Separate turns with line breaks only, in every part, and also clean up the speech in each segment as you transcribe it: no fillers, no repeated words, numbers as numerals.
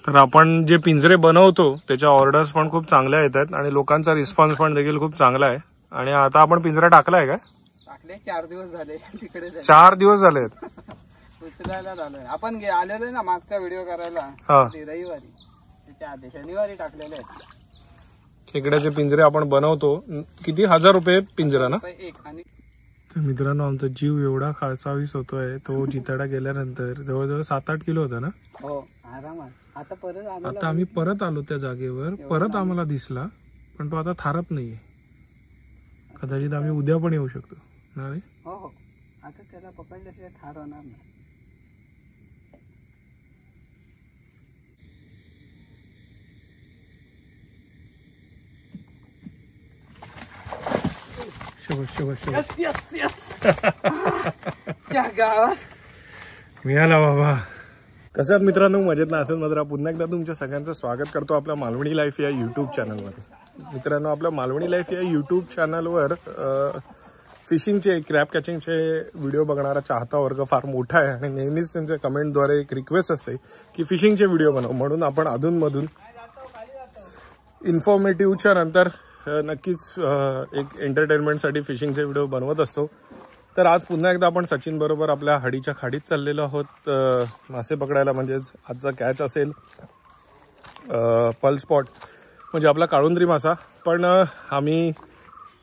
तर आपण जे पिंजरे बनवतो त्याच्या ऑर्डर्स पण खूप चांगल्या येतात आणि लोकांचा रिस्पॉन्स पण देखील खूप चांगला आहे. आणि आता आपण पिंजरा टाकलाय का?
टाकले 4 दिवस झाले तिकडे
4 दिवस झालेत
उचलायला झालोय. आपण आलेलो ना मागचा व्हिडिओ करायला रविवारी, त्याच्या आधी शनिवारी टाकलेले आहेत.
खेकड्याचे पिंजरे आपण बनवतो. किती 1000 रुपये पिंजरा ना?
एक. आणि
मित्रांनो आमचा जीव एवढा खाळसावीस होतोय. तो जिताडा गेल्यानंतर जवळजवळ 7-8 किलो होता ना?
हो आरामात.
आता आम्ही परत आलो त्या जागेवर. परत आम्हाला दिसला पण तो आता थारत नाहीये. कदाचित आम्ही उद्या पण येऊ शकतो ना रे?
हो हो. आता त्याला पकडल्याशिवाय थार होणार नाही.
मिळाला बाबा. कसं आहेत मित्रांनो, मजेत ना? असेल मात्र पुन्हा एकदा तुमच्या सगळ्यांचं स्वागत करतो आपल्या मालवणी लाईफ या यूट्यूब चॅनलवर. मित्रांनो, आपल्या मालवणी लाईफ या यूट्यूब चॅनलवर फिशिंगचे, क्रॅब कॅचिंगचे व्हिडिओ बघणारा चाहता वर्ग फार मोठा आहे आणि नेहमीच त्यांच्या कमेंटद्वारे एक रिक्वेस्ट असते की फिशिंगचे व्हिडिओ बनव. म्हणून आपण अधूनमधून इन्फॉर्मेटिव्हच्या नंतर नक्कीच एक एंटरटेनमेंटसाठी फिशिंगचे व्हिडिओ बनवत असतो. तर आज पुन्हा एकदा आपण सचिन बरोबर आपल्या हडीच्या खाडीत चाललेलो आहोत मासे पकडायला. म्हणजेच आजचा कॅच असेल पल स्पॉट, म्हणजे आपला काळुंद्री मासा. पण आम्ही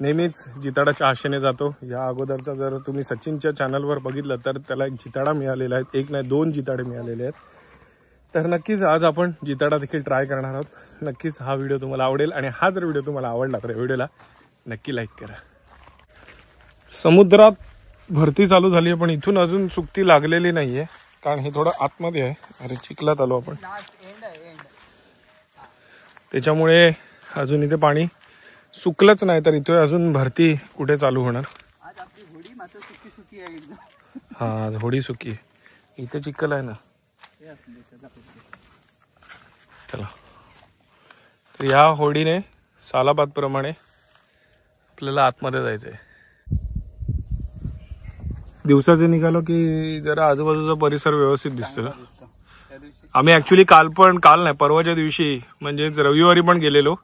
नेहमीच जिताडाच्या आशेने जातो. या अगोदरचा जर तुम्ही सचिनच्या चॅनलवर बघितलं तर त्याला एक जिताडा मिळालेला आहे. एक नाही 2 जिताडे मिळालेले आहेत. तर नक्कीच आज आपण जिताडा देखील ट्राय करणार आहोत. नक्कीच हा व्हिडिओ तुम्हाला आवडेल आणि हा जर व्हिडिओ तुम्हाला आवडला तर व्हिडिओला नक्की लाईक करा. समुद्रात भरती चालू झाली आहे पण इथून अजून सुकती लागलेली नाहीये, कारण हे थोडं आतमध्ये आहे. अरे चिखलात आलो आपण, त्याच्यामुळे अजून इथे पाणी सुकलंच नाही. तर इथे अजून भरती कुठे चालू होणार? हा, आज होडी सुकी आहे. इथे चिखल आहे ना. चला, तर या होडीने सालाबाद प्रमाणे आपल्याला आतमध्ये जायचंय. दिवसाचे निघालो की जरा आजूबाजूचा परिसर व्यवस्थित दिसतो ना. आम्ही ऍक्च्युली काल नाही परवाच्या दिवशी म्हणजेच रविवारी पण गेलेलो.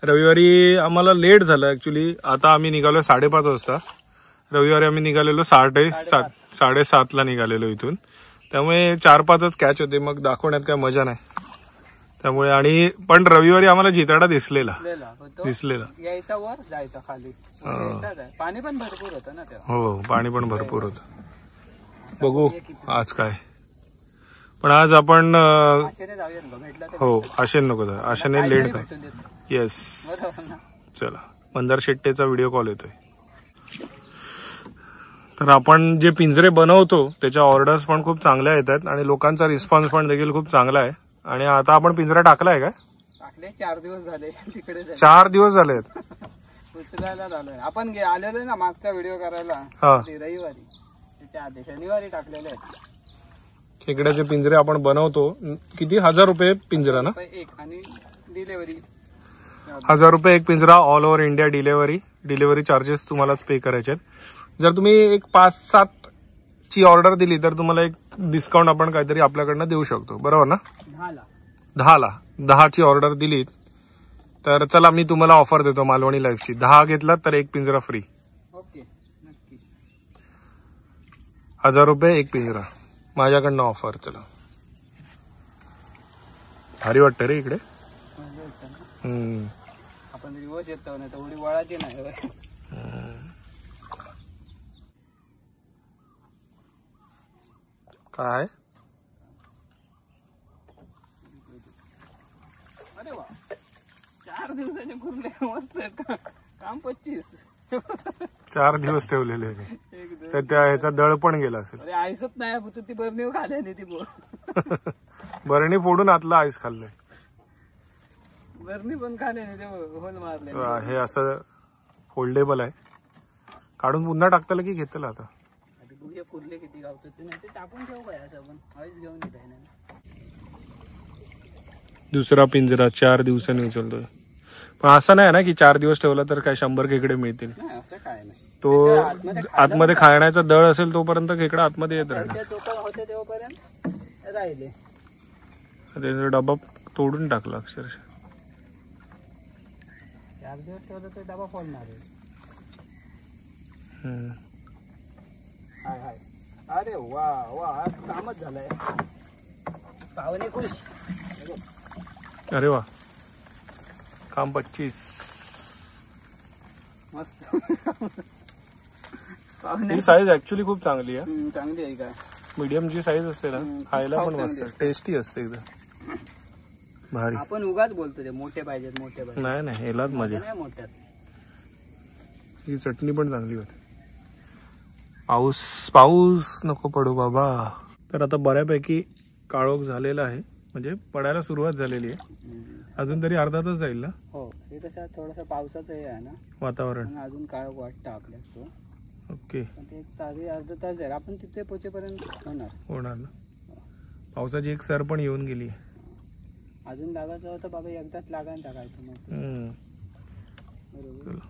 रविवारी आम्हाला लेट झालं ऍक्च्युली. आता आम्ही निघालो 5:30 वाजता. रविवारी आम्ही निघालेलो 7:30ला निघालेलो इथून. त्यामुळे 4-5च कॅच होते. मग दाखवण्यात काय मजा नाही. त्यामुळे आणि पण रविवारी आम्हाला जिताडा दिसलेला
यायचा वर जायचा खाली. पाणी पण भरपूर होतं ना तेव्हा.
हो, पाणी पण भरपूर होतं. बघू आज काय. पण आज आपण हो आशेने नको जाऊ. आशेने लेट का. येस, चला. मंदार शेट्टेचा व्हिडिओ कॉल येतोय. तर आपण जे पिंजरे बनवतो त्याच्या ऑर्डर्स पण खूप चांगल्या येतात आणि लोकांचा रिस्पॉन्स पण देखील खूप चांगला आहे. आणि आता आपण पिंजरा टाकलाय का?
टाकले 4 दिवस झाले तिकडे
4 दिवस झालेत
उचलायला झालोय. आपण आलेलो ना मागचा व्हिडिओ करायला रविवारी, त्याच्या आधी शनिवारी टाकलेले आहेत.
खेकड्याचे पिंजरे आपण बनवतो. किती 1000 रुपये पिंजरा ना?
एक. आणि डिलेव्हरी
1000 रुपये एक पिंजरा. All over India delivery charges तुम्हालाच पे करायचे आहेत. जर तुम्ही एक 5-7 ची ऑर्डर दिली तर तुम्हाला एक डिस्काउंट आपण काहीतरी आपल्याकडनं देऊ शकतो, बरोबर ना? 10 ची ऑर्डर दिली तर चला मी तुम्हाला ऑफर देतो मालवणी लाईफची. 10 घेतलात तर एक पिंजरा फ्री.
ओके, नक्की.
1000 रुपये एक पिंजरा माझ्याकडनं ऑफर. चला, भारी वाटतं रे इकडे.
आपण रिवर्स येतो ना, तेवढी वळाची नाही.
काय
अरे वा, 4 दिवसाचे पुरले. मस्त काम. 25
4 दिवस ठेवलेले तर त्या ह्याचा दळ पण गेला असेल.
अरे आईसच नाही, ती बरणी खाल्ली ती.
बरणी फोडून आतला आईस खाल्लंय.
बरणी पण खाल्ली ते होल मारले.
हे असं फोल्डेबल आहे. काढून पुन्हा टाकताला की घेतलं आता.
पुरले किती गावतात ते नाही ते टाकून ठेवू काय असं आपण आईस घेऊन येत आहे ना.
दुसरा पिंजरा 4 दिवसांनी उचलतोय. पण असं नाही ना की 4 दिवस ठेवला तर काय 100 खेकडे मिळतील.
असं काय नाही.
तो आतमध्ये खाण्याचा दळ असेल तोपर्यंत खेकडा आतमध्ये येत राहील.
होते तेव्हापर्यंत राहिले.
त्याचा डबा तोडून टाकला अक्षरशः.
4 दिवस ठेवलं तर डबा फोडणार आहे. हाय हाय. अरे वा वा, आज कामच झालंय. पाहुणे खुश.
अरे वा, काम 25.
मस्त. पाहुणे
ही साईज ऍक्च्युली खूप चांगली आहे.
चांगली आहे का?
मीडियम जी साईज असते ना, खायला पण मस्त टेस्टी असते एकदम भारी.
आपण उगाच बोलतो ते मोठे पाहिजेत मोठे पाहिजे.
नाही नाही, हेलाच मजा.
नाही मोठ्यात.
ही चटणी पण चांगली होती. पाऊस पाऊस नको पडू बाबा. तर आता बऱ्यापैकी काळोख झालेला आहे, म्हणजे पडायला सुरुवात झालेली आहे. अजून तरी अर्धा तास जाईल ना.
हो, हे कसं थोडंसं पावसाचं हे आहे ना
वातावरण,
म्हणून अजून काळ वाटतं आपल्याला.
ओके,
पण ते एक तास अर्धा तास जाईल, आपण तिथे पोचेपर्यंत
होणार ना. पावसाची एक सर पण येऊन गेली.
अजून लागायचं होतं बाबा, एकदाच लागायला टाकायचं मग. बरोबर.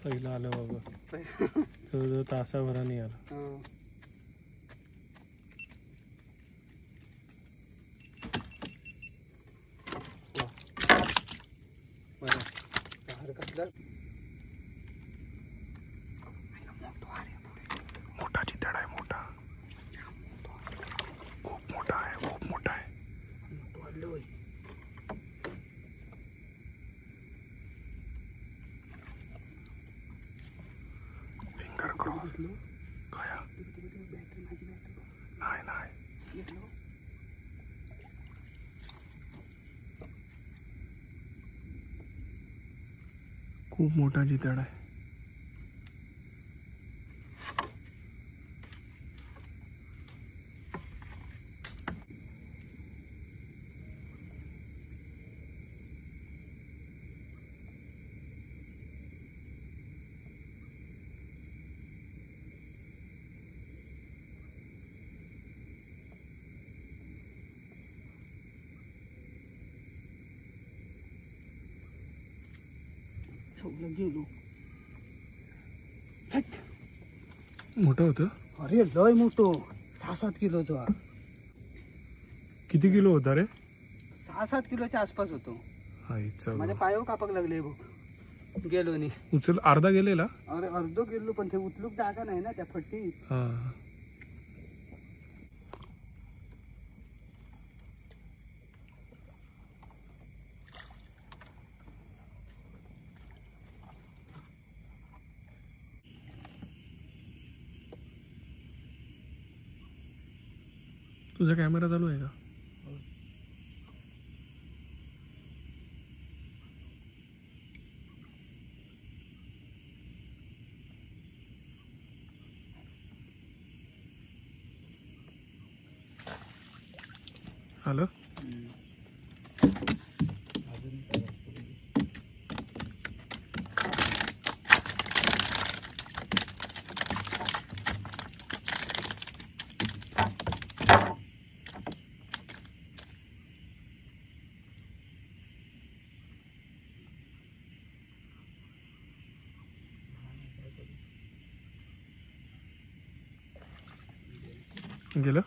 पहिला आलं बाबा. तो तासाभराने आला. मोठा चितळ आहे, मोठा, खूप मोठा आहे, खूप मोठा आहे. फिंगर क्रॉस काय? नाही नाही, खूप मोठा चितळ आहे.
गेलो.
मोठं होतं.
अरे लय मोठो, 6-7 किलोचा.
किती किलो होता रे?
6-7 किलोच्या आसपास होतो.
आईचा
माझ्या पायावर कापक लागले बघ. गेलो नाही.
उचल अर्धा गेलेला.
अरे अर्धो गेलो, पण ते उचलूक जागा नाही ना त्या फट्टीत.
हा, तुझा कॅमेरा चालू आहे का? हॅलो. गेलं.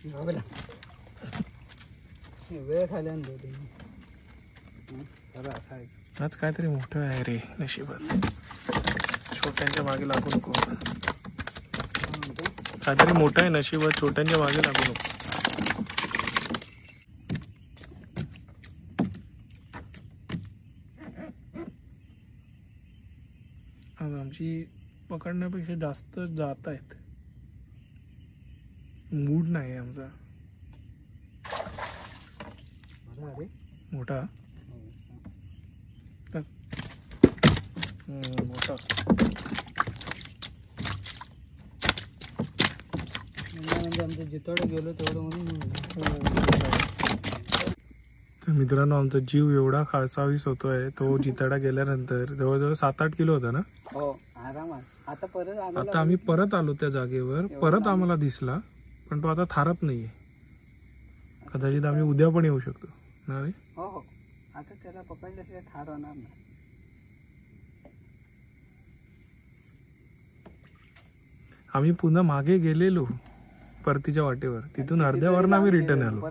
वेळ खाल्या
आज काहीतरी मोठं आहे रे नशिबात. छोट्यांच्या मागे लागू नको. काहीतरी मोठं आहे नशिबात, छोट्यांच्या मागे लागू नको. आज आमची पकडण्यापेक्षा जास्त जात आहेत. मूड नाही आमचा. मोठा मोठा
म्हणजे आमचं जितवडं गेलो तेवढं म्हणून.
तर मित्रांनो, आमचा जीव एवढा खासावीस होतोय. तो जिताडा गेल्यानंतर जवळजवळ 7-8 किलो होता ना.
हो आरामात.
आता आम्ही परत आलो त्या जागेवर. परत आम्हाला दिसला, पण तो आता थारत नाहीये. कदाचित आम्ही उद्या पण येऊ शकतो ना रे.
हो हो, आता त्याला पकडल्याशिवाय ठार होणार नाही.
आम्ही पुन्हा मागे गेलेलो परतीच्या वाटेवर. तिथून अर्ध्यावरनं आम्ही रिटर्न आलो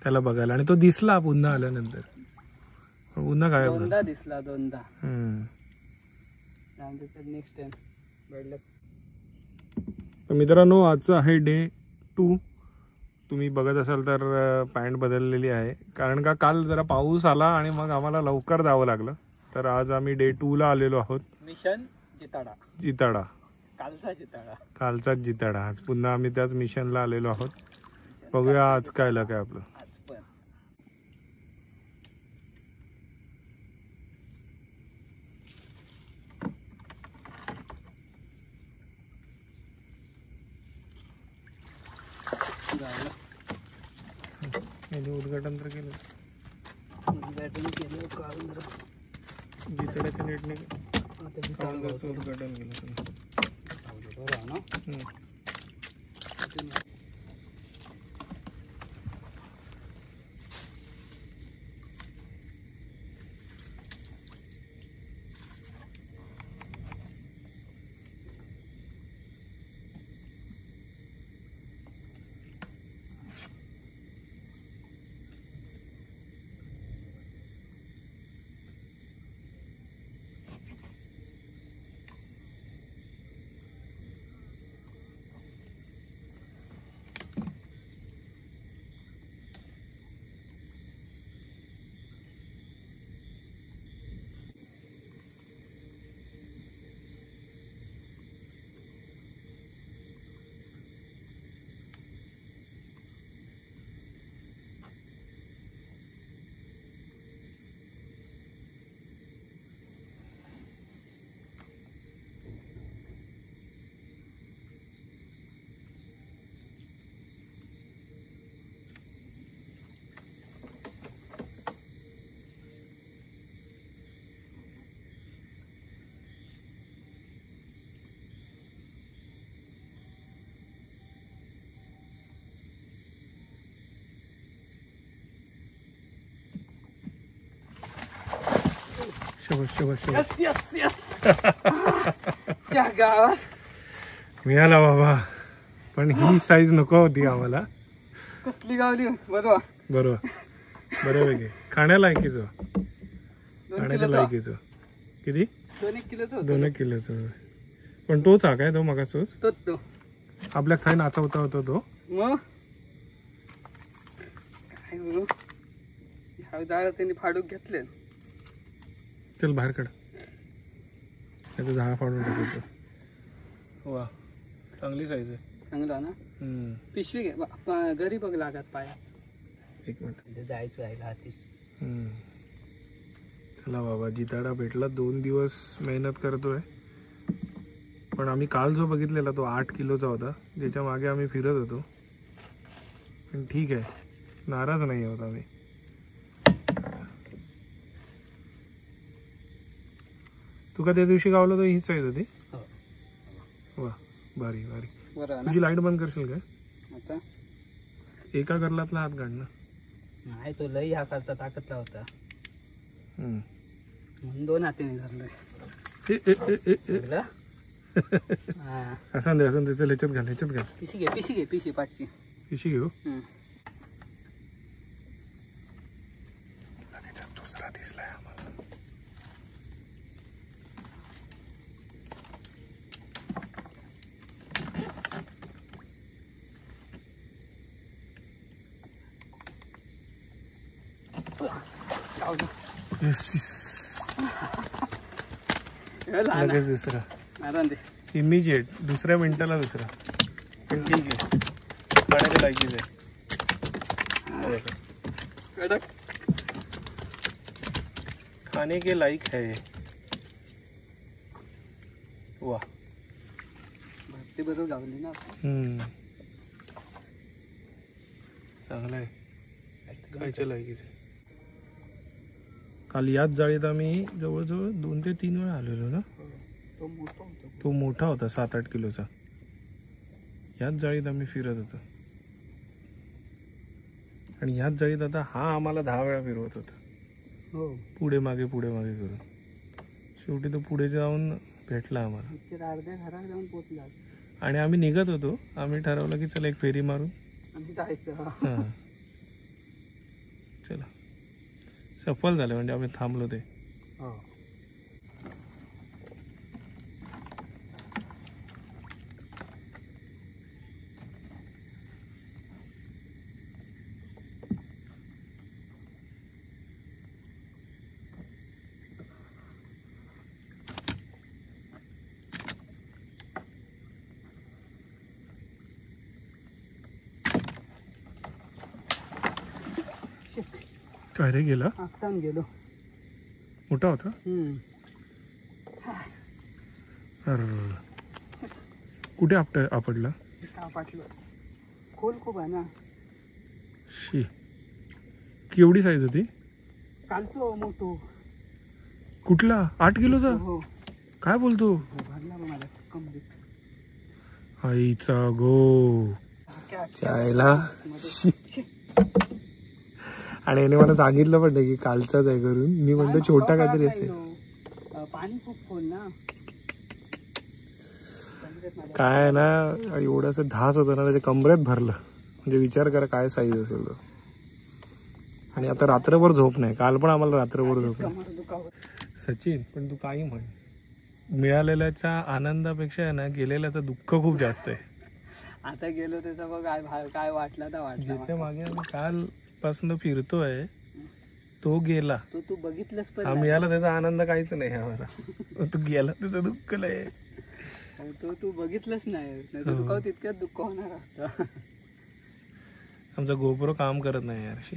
त्याला बघायला. आणि तो दिसला पुन्हा आल्यानंतर. पुन्हा गायब झाला.
दिसला दोनदा. नेक्स्ट टाइम भेटलं.
तर मित्रांनो, आजचं आहे डे 2. तुम्ही बघत असाल तर पॅन्ट बदललेली आहे, कारण का काल जरा पाऊस आला आणि मग आम्हाला लवकर जावं लागलं. तर आज आम्ही डे 2 ला आलेलो आहोत.
मिशन
जिताडा.
कालचा
जिताडा. आज पुन्हा आम्ही त्याच मिशनला आलेलो आहोत. बघूया आज काय लक आहे आपलं. उद्घाटन तर केलं. जिताड्याच्या नेटने उद्घाटन केलं.
त्या गावात
मिळाला बाबा, पण ही साईज नको होती आम्हाला.
कसली गावली. बरोबर
बऱ्यापैकी खाण्या लायकीचं. खाण्याच्या लायकीचं. किती? 2 किलोचं. पण तोच हा काय तो मगाच
तो
आपल्या खाय नाचवता होता तो.
मग काय बोलू, झाड त्यांनी फाडून घेतले.
चल बाहेर काढ. त्याचं झाड फाडून टाकतो. वा, चांगली साईज आहे.
चांगला ना. पिशवी घे, घरी बघ लागत पाया.
एक मिनिट
जायचं आहे हाती.
चला बाबा, जिताडा भेटला. 2 दिवस मेहनत करतोय. पण आम्ही काल जो बघितलेला तो 8 किलोचा होता, ज्याच्या मागे आम्ही फिरत होतो. पण ठीक आहे, नाराज नाही आहोत आम्ही. तुका त्या दिवशी गावला तर हीच साईज होती. वा, भारी भारी. तुझी लाईट बंद करशील काय
आता?
एका गरलातला हात काढणं
नाही, तो लई हा करता ताकदला होता म्हणून 2 हाताने धरलोय.
असं दे चल, ह्याच्यात घाल.
पिशी घे पाठची.
पिशी घेऊ.
हम्म.
लगेच दुसरा दिसलाय आम्हाला.
जाऊ दे.
लगेच दुसरा
नारायण दे.
इमिजिएट दुसऱ्या मिनिटाला दुसरा. पण ठीक आहे, खाण्याच्या लायकीच आहे.
कडक
खाने के लायक है. वा.
भरती बरोबर लावली ना.
चांगलं आहे, खायच्या लायकीच आहे. काल याच जाळीत आम्ही जवळजवळ 2 ते 3 वेळा आलेलो ना.
तो मोठा होता.
तो मोठा होता 7-8 किलोचा. याच जाळीत आम्ही फिरत होतो आणि याच जाळीत आता हा आम्हाला 10 वेळा फिरवत होता.
हो.
पुढे मागे करून शेवटी तो पुढे जाऊन भेटला आम्हाला.
अर्ध्या घरात जाऊन पोहोचला
आणि आम्ही निघत होतो. आम्ही ठरवलं की चला एक फेरी मारून
आम्ही जायचं.
हा चला, सफल झालं म्हणजे आम्ही थांबलो ते.
हो.
काय रे गेला?
आत्ताच गेलो.
मोठा होता. कुठे आपडला?
पाटलं खोल खूप आहे ना.
शी, केवढी साईज होती?
कालतो मोठो.
कुठला? 8 किलोचा?
हो.
काय बोलतो?
भरला मला कमरेत.
आईचा गो चायला. आणि याने मला सांगितलं पण नाही की कालचाच आहे करून. मी म्हणतो छोटा काहीतरी असेल.
पाणी खूप खोल ना.
काय ना, एवढंसं धास होतं ना त्याच्या कमरेत भरलं. म्हणजे विचार करा काय साईज असेल तो. आणि आता रात्रभर झोप नाही. काल पण आम्हाला रात्रभर झोप नाही. सचिन, पण तू काही म्हण, मिळालेल्याच्या आनंदापेक्षा आहे ना गेलेल्याचं दुःख खूप जास्त आहे.
आता गेलो त्याचा बघ काय वाटला तर वाटला.
ज्याच्या मागे आम्ही काल पासून फिरतोय तो गेला.
तो तू बघितलंस पण
हा मिळाला त्याचा आनंद काहीच नाही आम्हाला. तो गेला त्याचं दुःख लय.
तो तू बघितलंच नाही. दुःख तितक्यात दुःख होणार असतं.
आमचा गोप्रो काम करत नाही यारशी.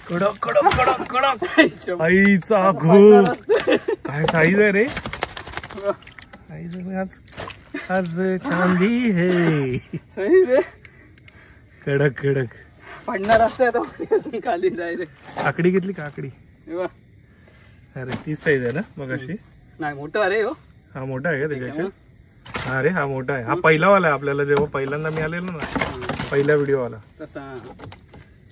कडक कडक कडक कडक. आईचा घो काय साईज आहे रे. आज आज चांदी है. कडक कडक
पडणार असते खाली जायचं.
आकडी घेतली का? आकडी अरे तीच साईज आहे ना मग अशी.
नाही मोठं अरे हो.
हा मोठा आहे का त्याच्यापेक्षा? अरे हा मोठा आहे. हा पहिला वाला आहे आपल्याला जेव्हा पहिल्यांदा मिळालेलो ना, पहिला व्हिडिओ वाला
तसा.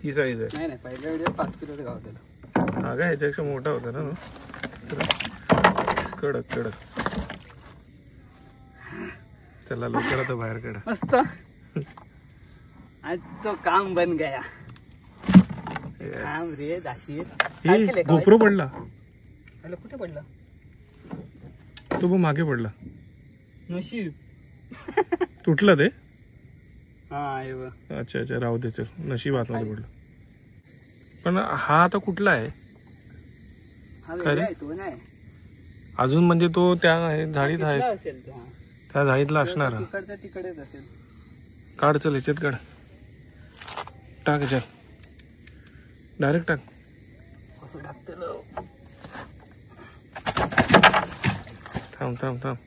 ती साईज आहे.
नाही पहिल्या व्हिडिओ 5 किलोचा गावतेला.
हा का ह्याच्यापेक्षा मोठा होता ना. कडक कडक. चला लवकर आता बाहेर काढा.
मस्त. आज तो काम बन गया. काम रे दाशी.
गोप्रो पडला.
कुठे पडला?
तो पण मागे पडला.
नशीब.
तुटलं ते.
हा हे बघ.
अच्छा अच्छा, राहू दे चल, नशीब आतमध्ये पडलं. पण हा आता कुठला आहे?
हा
काय रे?
वेगळा आहे तो नाही
अजून म्हणजे तो त्या झाडीत
तिथला
आहे,
असेल तो. हा.
त्या झाडीतला असणार. हा.
तिकडचा तिकडेच असेल.
काढ चल, ह्याच्यात काढ, टाक ह्याच्यात, डायरेक्ट टाक.
कसं टाकतं?
थांब थांब थांब.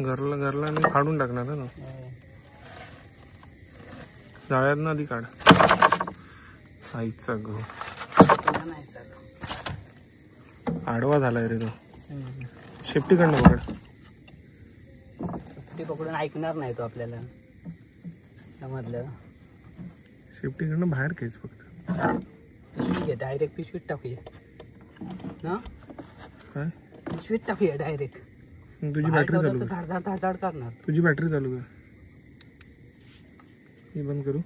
घरला घरला आणि काढून टाकणार ना जाळ्यात ना, आधी काढ. आईचा गहू
नाही चालू.
आडवा झालाय रे तो. शेपटीकडनं पकड.
ते पकडून ऐकणार नाही तो आपल्याला, समजलं?
शेपटीकडनं बाहेर खेच फक्त.
पिशवी घे, डायरेक्ट पिशवीत टाकूया ना.
काय
पिशवीत टाकूया डायरेक्ट.
तुझी बॅटरी चालू कर.
धाड धाड धाड धाड करणार.
तुझी बॅटरी चालू कर. ही बंद करू.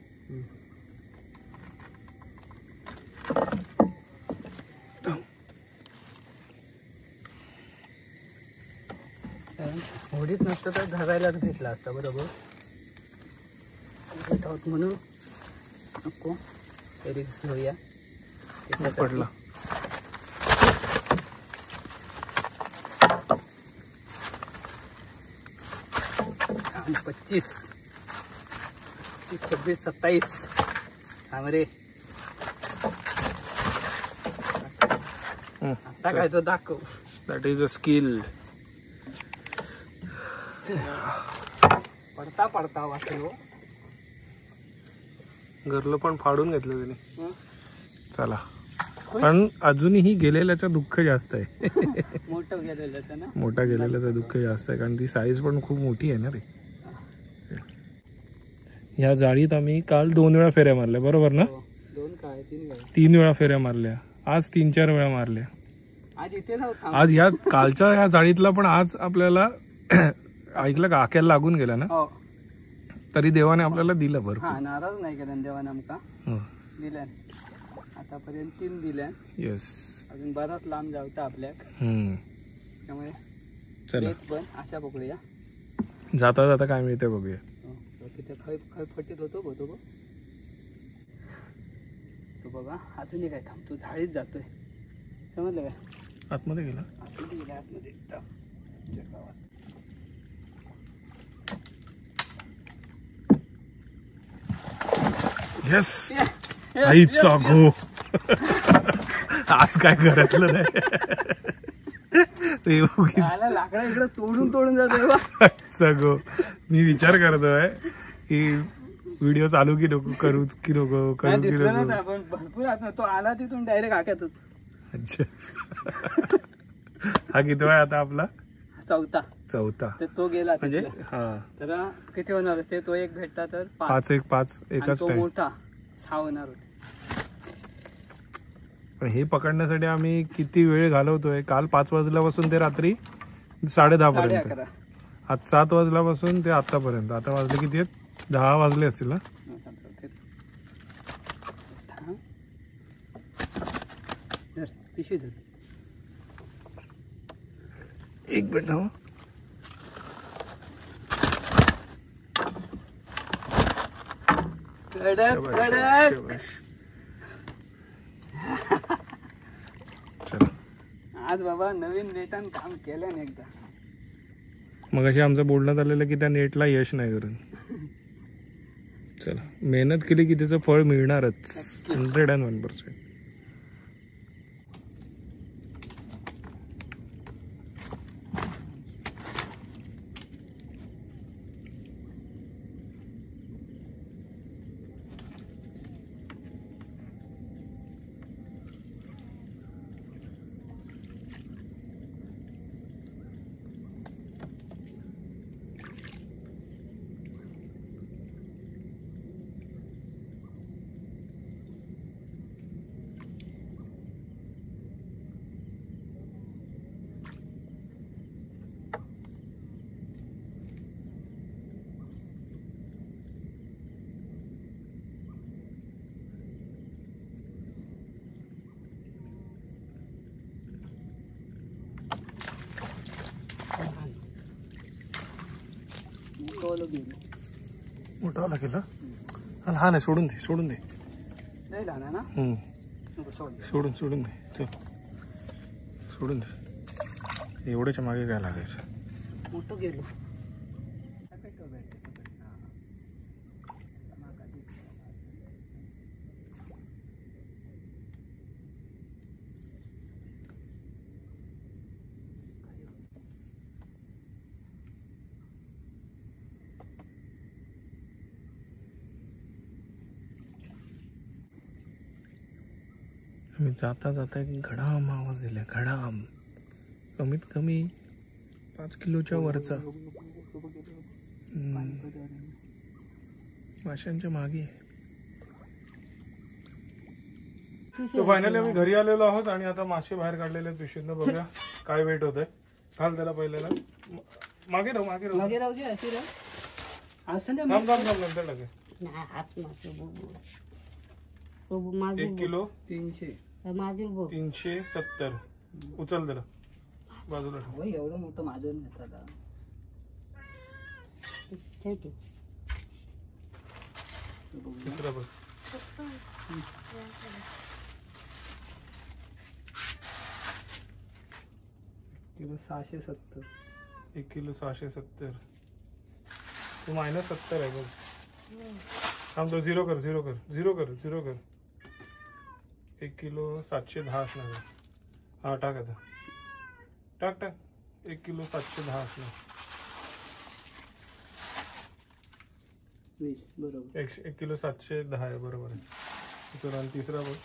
होडीत नसतं तर धरायलाच भेटला असता. बरोबर म्हणून नको रिक्स घेऊया.
पडला.
25, 26, 27. थांब रे. आता काय तो दाखव.
That is a skill.
पडता पडता वाटलो.
घरलं पण फाडून घेतलं त्याने. चला, पण अजूनही गेलेल्याचं दुःख जास्त आहे.
मोठं गेलेलं ना.
मोठा गेलेल्याचं दुःख जास्त आहे, कारण ती साईज पण खूप मोठी आहे ना रे. ह्या जाळीत आम्ही काल 2 वेळा फेऱ्या मारल्या, बरोबर ना?
2 काय 3 वेळा.
3 वेळा फेऱ्या मारल्या. आज 3-4 वेळा मारल्या.
आज इथे नव्हता.
आज ह्या कालच्या ह्या जाळीतला पण आज आपल्याला ऐकलं का, आक्याला लागून गेला ना.
हो.
तरी देवाने आपल्याला दिलं भरपूर.
हा, नाराज नाही केला देवाने आमका.
हो.
दिल्या आतापर्यंत 3 दिल्या.
येस.
अजून बराच लांब जावता आपल्याक. त्यामुळे
चला
पण अशा पकडूया.
जाता जाता काय मिळते बघूया.
तिथे खै फटीत होतो तो बघ. तो बघा अजूनही काय थांब, तू झाडीत जातोय, समजलं काय?
आतमध्ये गेला.
आतमध्ये गेला, आतमध्ये एकदम गावात.
येस. आईचा गो. आज काय घरातलं नाही.
लाकडा इकडे तोडून तोडून जातोय.
आईचा गो. मी विचार करतोय की व्हिडिओ चालू की नको करू की नको करू की नको.
पण भरपूर तो आला तिथून डायरेक्ट आक्यातच.
अच्छा. हा किती आहे आता आपला? चौथा.
तर तो गेला
म्हणजे हा,
तर किती होणार ते? तो एक भेटता तर
5 एकाच
तो
टाइम.
मोठा 6 होणार होते.
पण हे पकडण्यासाठी आम्ही किती वेळ घालवतोय. काल 5 वाजल्यापासून ते रात्री 10:30 पर्यंत.
11:30.
आज 7 वाजल्यापासून ते आतापर्यंत. आता वाजले किती आहेत? 10 वाजले असतील ना.
पिशवी धर.
एक मिनिट हो.
कडक.
चला,
आज बाबा नवीन नेटान काम केलं ना एकदा.
मग अशी आमचं बोलण्यात आलेलं की त्या नेटला यश नाही करत. चला, मेहनत केली की त्याचं फळ मिळणारच. 101%.
बोलू गेलो
मोठा लागेल लहान आहे सोडून दे
लय लहान आहे ना नको सोड
सोडून दे चल सोडून दे एवढ्याच्या मागे काय लागायचं
मोठं गेलो
मी जाता एक घडाम आवाज दिला घडाम कमीत कमी 5 किलोच्या वरचा माशांच्या मागे. तो फायनली आम्ही घरी आलेलो आहोत आणि आता मासे बाहेर काढलेले आहेत पिशवीतनं. बघूया काय वेट होत आहे. घाल त्याला पहिल्याला मागे राहू
दे अशी
थांब नंतर टाके. 1 किलो 370 उचल त्याला बाजूला
एवढं मोठं माझं
दुसरा बघ
किलो 670
1 किलो 670 तो -70 आहे बघ. थांब तो झिरो कर 1 किलो 710 असणार. हा टाक आता टाक 1 किलो 710 असणार.
बरोबर
1 किलो 710 आहे बरोबर आहे. तो आणि तिसरा बघ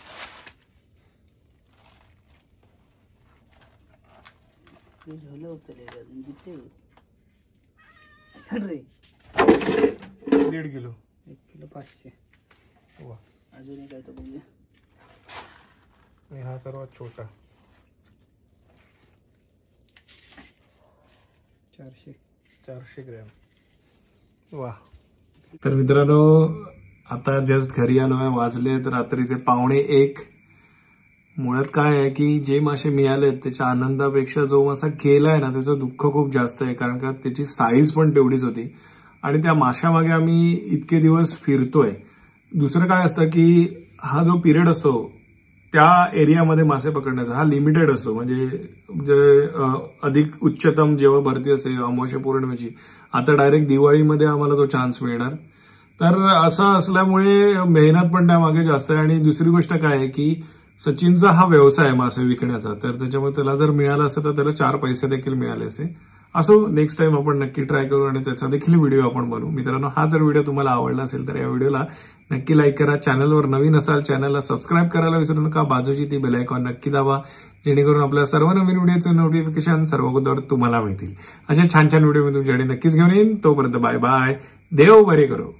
झालं होतं
1.5 किलो
1 किलो 500.
वा
अजून काय तो बघूया.
आणि हा सर्वात छोटा 400 ग्रॅम. वा तर मित्रांनो आता जस्ट घरी आलो आहे. वाजलेत रात्रीचे 1:45. मुळात काय आहे की जे मासे मिळालेत त्याच्या आनंदापेक्षा जो मासा गेलाय ना त्याचं दुःख खूप जास्त आहे. कारण का त्याची साईज पण तेवढीच होती आणि त्या माशामागे आम्ही इतके दिवस फिरतोय. दुसरं काय असतं की हा जो पिरियड असतो त्या एरियामध्ये मासे पकडण्याचा हा लिमिटेड असतो. म्हणजे अधिक उच्चतम जेव्हा भरती असते अमावस्या पौर्णिमेची. आता डायरेक्ट दिवाळीमध्ये आम्हाला तो चान्स मिळणार. तर असं असल्यामुळे मेहनत पण त्यामागे जास्त आहे. आणि दुसरी गोष्ट काय आहे की सचिनचा हा व्यवसाय आहे मासे विकण्याचा. तर त्याच्यामुळे त्याला जर मिळालं असतं तर त्याला 4 पैसे देखील मिळाले असते. असो नेक्स्ट टाइम आपण नक्की ट्राय करू आणि त्याचा देखील व्हिडिओ आपण बनवू. मित्रांनो हा जर व्हिडिओ तुम्हाला आवडला असेल तर या व्हिडिओला नक्की लाईक करा. चॅनलवर नवीन असाल चॅनलला सबस्क्राईब करायला विसरू नका. बाजूची ती बेल आयकॉन नक्की दाबा जेणेकरून आपल्या सर्व नवीन व्हिडिओचे नोटिफिकेशन सर्व अगोदर तुम्हाला मिळतील. अशा छान व्हिडिओ मी तुमच्याकडे नक्कीच घेऊन येईन. तोपर्यंत बाय बाय. देव बरे करो.